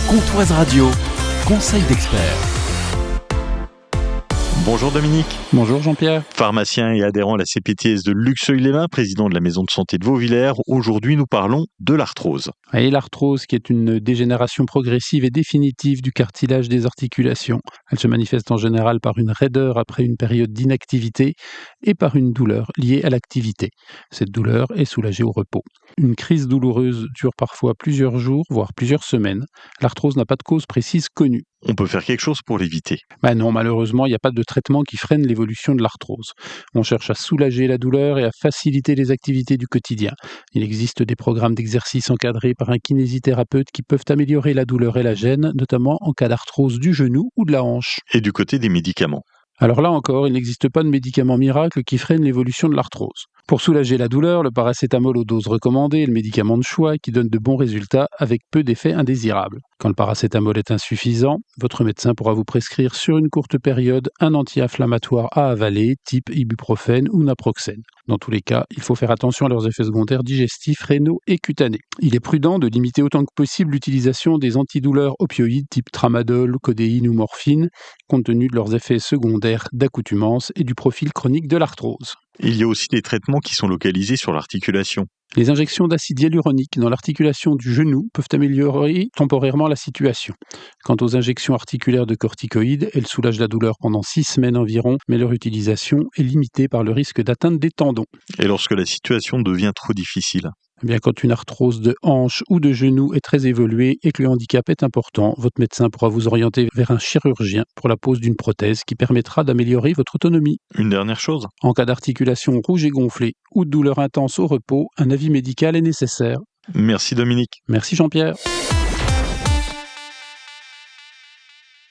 Comtoise Radio, conseil d'experts. Bonjour Dominique. Bonjour Jean-Pierre. Pharmacien et adhérent à la CPTS de Luxeuil-les-Bains, président de la maison de santé de Vauvillers. Aujourd'hui, nous parlons de l'arthrose. Et l'arthrose, qui est une dégénération progressive et définitive du cartilage des articulations. Elle se manifeste en général par une raideur après une période d'inactivité et par une douleur liée à l'activité. Cette douleur est soulagée au repos. Une crise douloureuse dure parfois plusieurs jours, voire plusieurs semaines. L'arthrose n'a pas de cause précise connue. On peut faire quelque chose pour l'éviter. Non, malheureusement, il n'y a pas de traitement qui freine l'évolution de l'arthrose. On cherche à soulager la douleur et à faciliter les activités du quotidien. Il existe des programmes d'exercice encadrés par un kinésithérapeute qui peuvent améliorer la douleur et la gêne, notamment en cas d'arthrose du genou ou de la hanche. Et du côté des médicaments? Alors là encore, il n'existe pas de médicament miracle qui freine l'évolution de l'arthrose. Pour soulager la douleur, le paracétamol aux doses recommandées est le médicament de choix qui donne de bons résultats avec peu d'effets indésirables. Quand le paracétamol est insuffisant, votre médecin pourra vous prescrire sur une courte période un anti-inflammatoire à avaler, type ibuprofène ou naproxène. Dans tous les cas, il faut faire attention à leurs effets secondaires digestifs, rénaux et cutanés. Il est prudent de limiter autant que possible l'utilisation des antidouleurs opioïdes type tramadol, codéine ou morphine, compte tenu de leurs effets secondaires d'accoutumance et du profil chronique de l'arthrose. Il y a aussi des traitements qui sont localisés sur l'articulation. Les injections d'acide hyaluronique dans l'articulation du genou peuvent améliorer temporairement la situation. Quant aux injections articulaires de corticoïdes, elles soulagent la douleur pendant 6 semaines environ, mais leur utilisation est limitée par le risque d'atteinte des tendons. Et lorsque la situation devient trop difficile? Quand une arthrose de hanche ou de genou est très évoluée et que le handicap est important, votre médecin pourra vous orienter vers un chirurgien pour la pose d'une prothèse qui permettra d'améliorer votre autonomie. Une dernière chose? En cas d'articulation rouge et gonflée ou de douleur intense au repos, un avis médical est nécessaire. Merci Dominique. Merci Jean-Pierre.